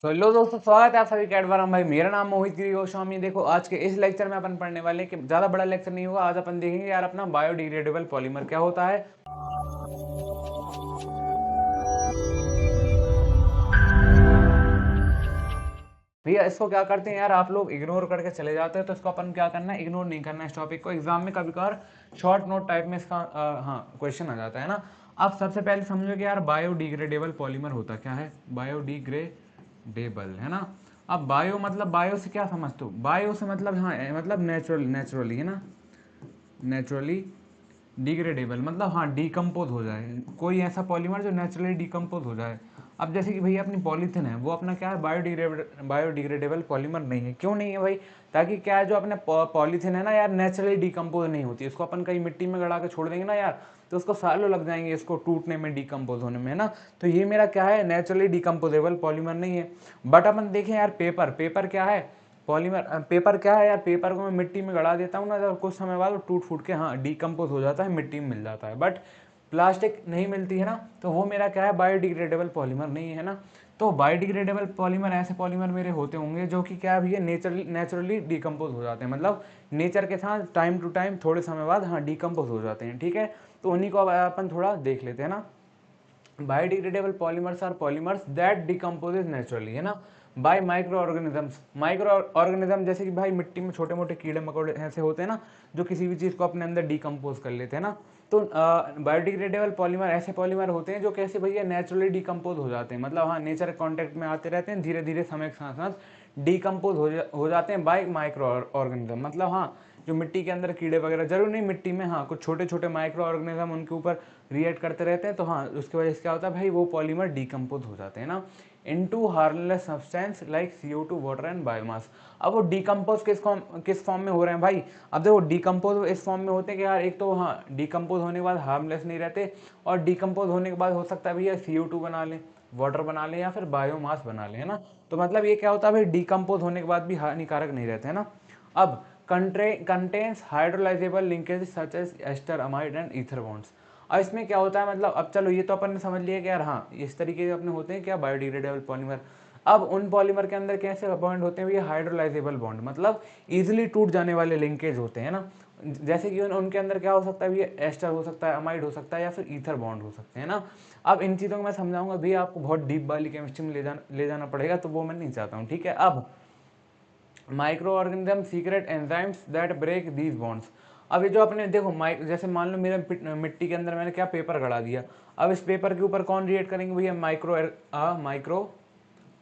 तो लो दोस्तों, स्वागत है आप सभी का एडवारा भाई। मेरा नाम मोहित गिरी गोस्वामी। देखो, आज के इस लेक्चर में अपन पढ़ने वाले हैं कि ज़्यादा बड़ा लेक्चर नहीं होगा। आज अपन देखेंगे यार अपना बायोडिग्रेडेबल पॉलीमर क्या होता है। भैया इसको क्या करते हैं यार, आप लोग इग्नोर करके चले जाते हैं, तो इसको अपन क्या करना है, इग्नोर नहीं करना है। इस टॉपिक को एग्जाम में कभी कभार शॉर्ट नोट टाइप में इसका क्वेश्चन आ जाता है ना। आप सबसे पहले समझो कि यार बायोडिग्रेडेबल पॉलीमर होता क्या है। बायोडिग्रेडेबल है ना। अब बायो मतलब बायो से क्या समझते हो? बायो से मतलब हाँ मतलब नेचुरली है ना। नेचुरली डिग्रेडेबल मतलब हाँ डिकम्पोज हो जाए, कोई ऐसा पॉलीमर जो नेचुरली डिकम्पोज हो जाए। अब जैसे कि भैया अपनी पॉलीथीन है, वो अपना क्या है, बायोडिग्रेडेबल पॉलीमर नहीं है। क्यों नहीं है भाई? ताकि क्या है, जो अपने पॉलीथीन है ना यार, नेचुरली डिकम्पोज नहीं होती। इसको अपन कहीं मिट्टी में गड़ा के छोड़ देंगे ना यार, तो उसको सालों लग जाएंगे इसको टूटने में, डिकम्पोज होने में, है ना। तो ये मेरा क्या है, नेचुरली डिकम्पोजेबल पॉलीमर नहीं है। बट अपन देखें यार, पेपर पेपर क्या है, पॉलीमर पेपर क्या है यार। पेपर को मैं मिट्टी में गड़ा देता हूँ ना, तो कुछ समय बाद वो टूट फूट के हाँ डिकम्पोज हो जाता है, मिट्टी में मिल जाता है। बट प्लास्टिक नहीं मिलती है ना, तो वो मेरा क्या है, बायोडिग्रेडेबल पॉलीमर नहीं है ना। तो बायोडिग्रेडेबल पॉलीमर ऐसे पॉलीमर मेरे होते होंगे जो कि क्या है, नेचुरली डिकम्पोज हो जाते हैं, मतलब नेचर के साथ टाइम टू टाइम थोड़े समय बाद हाँ डिकम्पोज हो जाते हैं। ठीक है, तो उन्हीं को अब अपन थोड़ा देख लेते हैं ना। Biodegradable polymers are polymers that decomposes naturally, है ना, by microorganisms. Microorganism जैसे कि भाई मिट्टी में छोटे मोटे कीड़े मकोड़े ऐसे होते हैं ना, जो किसी भी चीज़ को अपने अंदर डिकम्पोज कर लेते हैं ना। तो बायोडिग्रेडेबल पॉलीमर ऐसे पॉलीमर होते हैं जो कैसे भैया, नेचुरली डिकम्पोज हो जाते हैं, मतलब हाँ नेचर कॉन्टेक्ट में आते रहते हैं, धीरे धीरे समय के साथ साथ डिकम्पोज हो जाते हैं बाय माइक्रो ऑर्गेनिज्म। मतलब हाँ, जो मिट्टी के अंदर कीड़े वगैरह, जरूर नहीं मिट्टी में, हाँ कुछ छोटे छोटे माइक्रो ऑर्गेनिज्म उनके ऊपर रिएक्ट करते रहते हैं, तो हाँ उसकी वजह से क्या होता है भाई, वो पॉलीमर डिकम्पोज हो जाते हैं ना into harmless substance like CO2 water and biomass. अब वो डिकम्पोज किस फॉर्म में हो रहे हैं भाई? अब देखो, डिकम्पोज इस फॉर्म में होते हैं कि यार, एक तो हाँ डिकम्पोज होने के बाद हार्मलेस नहीं रहते, और डिकम्पोज होने के बाद हो सकता है भैया CO2 बना लें, वाटर बना लें, या फिर बायोमास बना लें, है ना। तो मतलब ये क्या होता है भाई, डिकम्पोज होने के बाद भी हानिकारक नहीं रहते, है ना। अब contains hydrolysable linkage such as ester amide and ether bonds. अब इसमें क्या होता है, मतलब अब चलो ये तो अपन ने समझ लिया कि यार हाँ इस तरीके के अपने होते हैं क्या, बायोडिग्रेडेबल पॉलीमर। अब उन पॉलीमर के अंदर कैसे बॉन्ड होते हैं, ये हाइड्रोलाइजेबल बॉन्ड, मतलब इजीली टूट जाने वाले लिंकेज होते हैं ना। जैसे कि उनके अंदर क्या हो सकता है, ये एस्टर हो सकता है, अमाइड हो सकता है, या फिर ईथर बॉन्ड हो सकते हैं ना। अब इन चीज़ों को मैं समझाऊंगा भी, आपको बहुत डीप वाली केमिस्ट्री में ले जाना पड़ेगा, तो वो मैं नहीं चाहता हूँ। ठीक है, अब microorganism secrete enzymes that break these bonds. अब ये जो अपने देखो, जैसे मान लो मेरे मिट्टी के अंदर मैंने क्या पेपर गड़ा दिया, अब इस पेपर के ऊपर कौन रिएक्ट करेंगे भैया, माइक्रो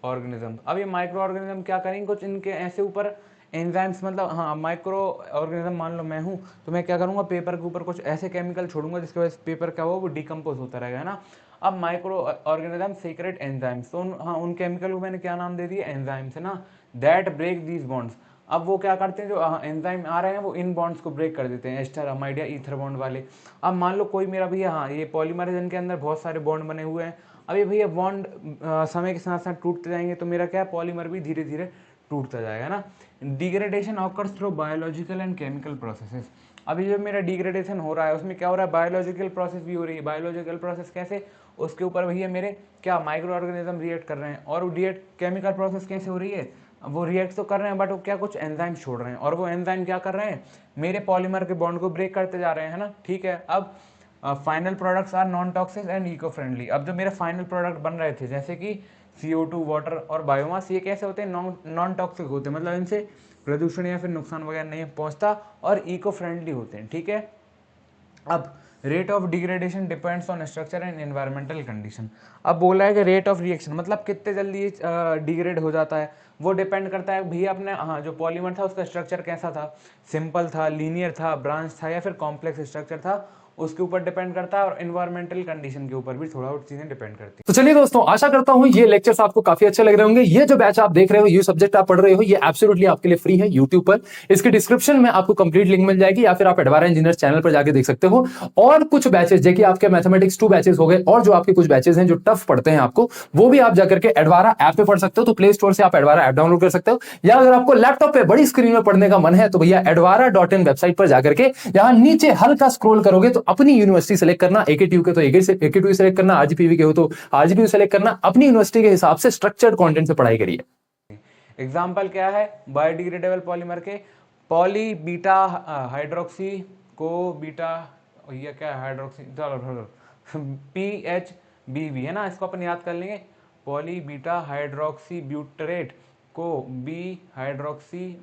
ऑर्गेनिज्म। अब ये माइक्रो ऑर्गेनिज्म क्या करेंगे, कुछ इनके ऐसे ऊपर एंजाइम्स, मतलब हाँ माइक्रो ऑर्गेनिज्म मान लो मैं हूँ, तो मैं क्या करूँगा, पेपर के ऊपर कुछ ऐसे केमिकल छोड़ूंगा जिसकी वजह से पेपर क्या हो, वो डिकम्पोज होता रहेगा, है ना। अब माइक्रो ऑर्गेनिज्म सीक्रेट एंजाइम्स, तो हाँ उन केमिकल को मैंने क्या नाम दे दिया, एंजाइम्स, है ना, दैट ब्रेक दीज बॉन्ड्स। अब वो क्या करते हैं, जो एंजाइम आ रहे हैं वो इन बॉन्ड्स को ब्रेक कर देते हैं, एस्टर अमाइड या ईथर बॉन्ड वाले। अब मान लो कोई मेरा भैया, हाँ ये पॉलीमर है जिनके अंदर बहुत सारे बॉन्ड बने हुए हैं। अब ये भैया बॉन्ड समय के साथ साथ टूटते जाएंगे, तो मेरा क्या है, पॉलीमर भी धीरे धीरे टूटता जाएगा ना। Degradation occurs through biological and chemical processes. अभी जो मेरा डिग्रेडेशन हो रहा है उसमें क्या हो रहा है, बायोलॉजिकल प्रोसेस भी हो रही है। बायोलॉजिकल प्रोसेस कैसे, उसके ऊपर भैया मेरे क्या माइक्रो ऑर्गेनिज्म रिएक्ट कर रहे हैं, और रिएक्ट केमिकल प्रोसेस कैसे हो रही है, वो रिएक्ट तो कर रहे हैं, बट वो क्या कुछ एंजाइम छोड़ रहे हैं, और वो एंजाइम क्या कर रहे हैं, मेरे पॉलीमर के बॉन्ड को ब्रेक करते जा रहे हैं, है ना। ठीक है, अब final products are non toxic and eco friendly. अब जो मेरे फाइनल प्रोडक्ट बन रहे थे, जैसे कि CO2 वाटर और बायोमास, ये कैसे होते हैं, नॉन टॉक्सिक होते हैं, मतलब इनसे प्रदूषण या फिर नुकसान वगैरह नहीं पहुंचता, और इको फ्रेंडली होते हैं। ठीक है, अब rate of degradation depends on structure and environmental condition. अब बोला है कि रेट ऑफ रिएक्शन मतलब कितने जल्दी डिग्रेड हो जाता है, वो डिपेंड करता है भैया अपने हाँ जो पॉलीमर था उसका स्ट्रक्चर कैसा था, सिंपल था, लीनियर था, ब्रांच था, या फिर कॉम्प्लेक्स स्ट्रक्चर था, उसके ऊपर डिपेंड करता है, और एनवायरमेंटल कंडीशन के ऊपर भी थोड़ा और चीजें डिपेंड करती तो चलिए दोस्तों, आशा करता हूं ये लेक्चर्स आपको काफी अच्छे लग रहे होंगे। ये जो बैच आप देख रहे हो, ये सब्जेक्ट आप पढ़ रहे हो, ये एब्सोल्युटली आपके लिए फ्री है यूट्यूब पर। इसके डिस्क्रिप्शन में आपको कंप्लीट लिंक मिल जाएगी, या फिर आप एडवारा इंजीनियर्स चैनल पर जाके देख सकते हो। और कुछ बैचेस जैसे आपके मैथमेटिक्स 2 बैचेस हो गए, और जो आपके कुछ बैचेस हैं जो टफ पढ़ते हैं आपको, वो भी आप जाकर के एडवारा ऐप पे पढ़ सकते हो। तो प्ले स्टोर से आप एडवारा ऐप डाउनलोड कर सकते हो, या अगर आपको लैपटॉप पे बड़ी स्क्रीन में पढ़ने का मन है तो भैया advara.in वेबसाइट पर जाकर के यहाँ नीचे हल्का स्क्रॉल करोगे तो अपनी यूनिवर्सिटी सेलेक्ट करना, AKTU के तो AKTU सेलेक्ट करना, RGPV के हो तो RGPV सेलेक्ट करना, अपनी यूनिवर्सिटी के हिसाब से स्ट्रक्चर्ड कंटेंट से पढ़ाई करिए। एग्जाम्पल क्या है बायोडिग्रेडेबल पॉलीमर के? पॉली बीटा हाइड्रोक्सी को बीटा, ये क्या है हाइड्रोक्सी, चलो PHBV है ना, इसको अपन याद कर लेंगे। पॉली बीटा हाइड्रोक्सी ब्यूटरेट को बी हाइड्रोक्सी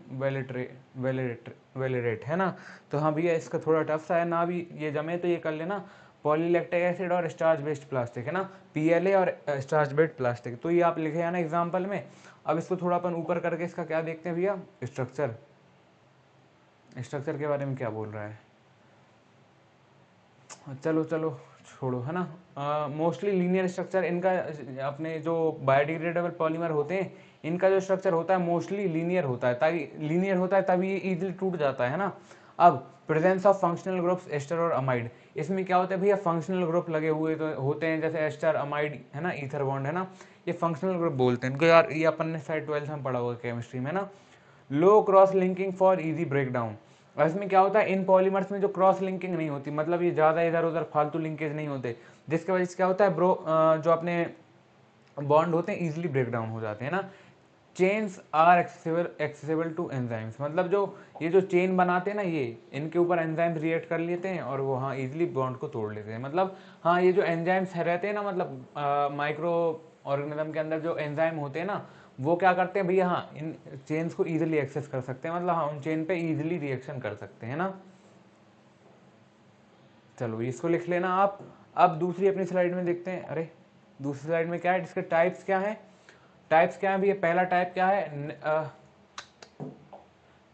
वेलेरेट है ना। तो हाँ भैया इसका थोड़ा टफ सा है ना, अभी ये जमे तो ये कर लेना। पॉलीलैक्टिक एसिड और स्टार्च बेस्ड प्लास्टिक है ना, PLA और स्टार्च बेस्ड प्लास्टिक, तो ये आप लिखे है ना एग्जाम्पल में। अब इसको थोड़ा अपन ऊपर करके इसका क्या देखते हैं भैया, स्ट्रक्चर के बारे में क्या बोल रहा है। चलो छोड़ो है ना। मोस्टली लीनियर स्ट्रक्चर इनका, अपने जो बायोडिग्रेडेबल पॉलीमर होते हैं इनका जो स्ट्रक्चर होता है मोस्टली लीनियर होता है, ताकि लीनियर होता है तभी ये इजीली टूट जाता है ना। अब presence of functional groups ester और अमाइड, इसमें क्या होता है भैया फंक्शनल ग्रुप लगे हुए तो होते हैं, जैसे एस्टर अमाइड है ना, ईथर बॉन्ड है ना, ये फंक्शनल ग्रुप बोलते हैं इनको यार, ये अपन ने शायद 12th में पढ़ा हुआ केमिस्ट्री में ना। Low cross linking for easy breakdown, और इसमें क्या होता है इन पॉलीमर्स में जो क्रॉस लिंकिंग नहीं होती, मतलब ये ज़्यादा इधर उधर फालतू लिंकेज नहीं होते, जिसके वजह से क्या होता है जो अपने बॉन्ड होते हैं इजीली ब्रेक डाउन हो जाते हैं ना। Chains are accessible to enzymes, मतलब जो ये जो चेन बनाते हैं ना, ये इनके ऊपर एंजाइम्स रिएक्ट कर लेते हैं और वो हाँ इजीली बॉन्ड को तोड़ लेते हैं। मतलब हाँ ये जो एंजाइम्स रहते हैं ना, मतलब माइक्रो ऑर्गेनिज्म के अंदर जो एंजाइम होते हैं ना, वो क्या करते हैं भैया, हाँ इन चेन्स को इजीली एक्सेस कर सकते हैं, मतलब हाँ उन चेन पे इजीली रिएक्शन कर सकते हैं ना। चलो इसको लिख लेना आप। अब दूसरी अपनी स्लाइड में देखते हैं, अरे दूसरी स्लाइड में क्या है, इसके टाइप्स क्या है, टाइप्स क्या है भैया। पहला टाइप क्या है,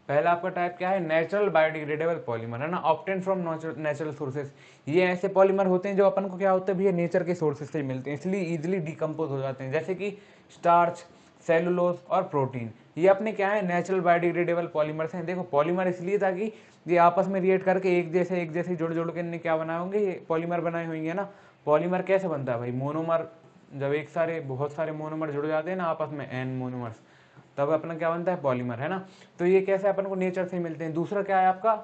पहला आपका टाइप क्या है, नेचुरल बायोडिग्रेडेबल पॉलीमर है ना, ऑब्टेन फ्रॉम नेचुरल सोर्सेज। ये ऐसे पॉलीमर होते हैं जो अपन को क्या होता है भैया नेचर के सोर्सेज से मिलते हैं, इसलिए इजीली डिकम्पोज हो जाते हैं, जैसे कि स्टार्च, सेलुलोज और प्रोटीन। ये अपने क्या है नेचुरल बायोडिग्रेडेबल पॉलीमर्स हैं। देखो पॉलीमर इसलिए ताकि ये आपस में रिएक्ट करके एक जैसे जोड़ के इनने क्या बनाए होंगे, ये पॉलीमर बनाए होंगे ना। पॉलीमर कैसे बनता है भाई, मोनोमर, जब बहुत सारे मोनोमर जुड़ जाते हैं ना आपस में, एन मोनोमर्स, तब अपना क्या बनता है पॉलीमर है ना। तो ये कैसे अपन को नेचर से मिलते हैं। दूसरा क्या है आपका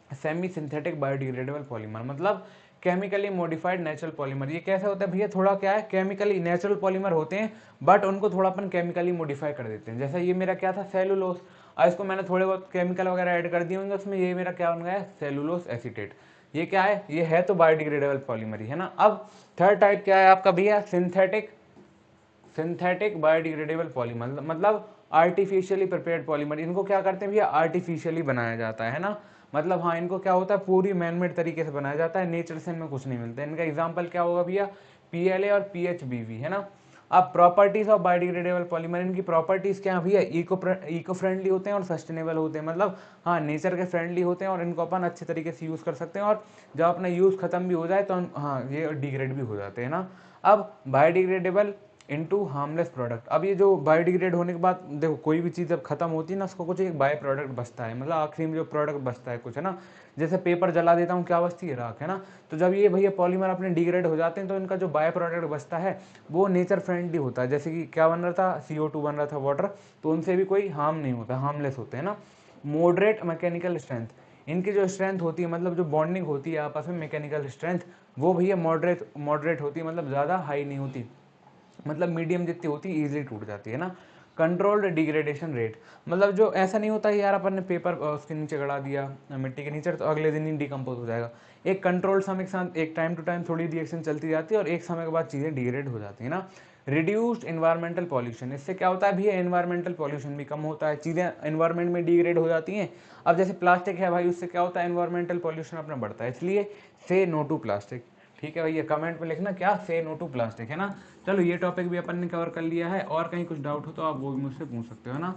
सेमी सिंथेटिक बायोडिग्रेडेबल पॉलीमर, मतलब केमिकली मॉडिफाइड नेचुरल पॉलीमर। ये कैसे होता है भैया, थोड़ा क्या है केमिकली नेचुरल पॉलीमर होते हैं बट उनको थोड़ा अपन केमिकली मॉडिफाई कर देते हैं। जैसे ये मेरा क्या था सेलुलोज, और इसको मैंने थोड़े बहुत केमिकल वगैरह ऐड कर दिए होंगे उसमें, ये मेरा क्या बन गया है सेलुलोज एसीटेट। ये क्या है, ये है तो बायोडिग्रेडेबल पॉलीमर ही है ना। अब थर्ड टाइप क्या है आपका भैया, सिंथेटिक बायोडिग्रेडेबल पॉलीमर, मतलब आर्टिफिशियली प्रिपेयर्ड पॉलीमर। इनको क्या करते हैं भैया आर्टिफिशियली बनाया जाता है ना, मतलब हाँ इनको क्या होता है पूरी मैनमेड तरीके से बनाया जाता है, नेचर से इनमें कुछ नहीं मिलता। इनका एग्जांपल क्या होगा भैया, PLA और PHBV है ना। अब प्रॉपर्टीज ऑफ बायोडिग्रेडेबल पॉलीमर, इनकी प्रॉपर्टीज क्या है भैया, इको फ्रेंडली होते हैं और सस्टेनेबल होते हैं, मतलब हाँ नेचर के फ्रेंडली होते हैं और इनको अपन अच्छे तरीके से यूज़ कर सकते हैं, और जब अपना यूज़ खत्म भी हो जाए तो हाँ ये डिग्रेड भी हो जाते हैं ना। अब बायोडिग्रेडेबल इनटू हार्मलेस प्रोडक्ट, अब ये जो बायोडिग्रेड होने के बाद देखो कोई भी चीज़ जब खत्म होती है ना, उसको कुछ एक बाय प्रोडक्ट बचता है, मतलब आखिरी में जो प्रोडक्ट बचता है कुछ है ना। जैसे पेपर जला देता हूँ क्या बचती है, राख है ना। तो जब ये भैया पॉलीमर अपने डिग्रेड हो जाते हैं तो इनका जो बाय प्रोडक्ट बचता है वो नेचर फ्रेंडली होता है। जैसे कि क्या बन रहा था, CO2 बन रहा था, वाटर, तो उनसे भी कोई हार्म नहीं होता, हार्मलेस होते हैं ना। मॉडरेट मैकेनिकल स्ट्रेंथ, इनकी जो स्ट्रेंथ होती है, मतलब जो बॉन्डिंग होती है आपस में मैकेनिकल स्ट्रेंथ, वो भैया मॉडरेट होती है, मतलब ज़्यादा हाई नहीं होती, मतलब मीडियम जितनी होती है इजीली टूट जाती है ना। कंट्रोल्ड डिग्रेडेशन रेट, मतलब जो ऐसा नहीं होता है यार अपन ने पेपर उसके नीचे गड़ा दिया मिट्टी के नीचे तो अगले दिन ही डिकम्पोज हो जाएगा। एक कंट्रोल समय के साथ एक टाइम टू टाइम थोड़ी रिएक्शन चलती जाती है और एक समय के बाद चीज़ें डिग्रेड हो जाती है ना। रिड्यूस्ड इन्वायरमेंटल पॉल्यूशन, इससे क्या होता है भैया एनवायरमेंटल पॉल्यूशन भी कम होता है, चीज़ें एनवायरमेंट में डिग्रेड हो जाती हैं। अब जैसे प्लास्टिक है भाई, उससे क्या होता है एनवायरमेंटल पॉल्यूशन अपना बढ़ता है, इसलिए से नो टू प्लास्टिक। ठीक है भैया, कमेंट में लिखना क्या, से नो टू प्लास्टिक है ना। चलो ये टॉपिक भी अपन ने कवर कर लिया है, और कहीं कुछ डाउट हो तो आप वो भी मुझसे पूछ सकते हो ना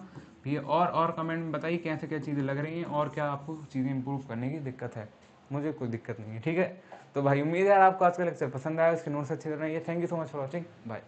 भैया। और कमेंट में बताइए कैसे क्या चीज़ें लग रही हैं और क्या आपको चीज़ें इंप्रूव करने की दिक्कत है। मुझे कोई दिक्कत नहीं है, ठीक है। तो भाई उम्मीद है आपको आज का लेक्चर पसंद आया, उसके नोट्स अच्छे से बनाइए। Thank you so much for watching, bye.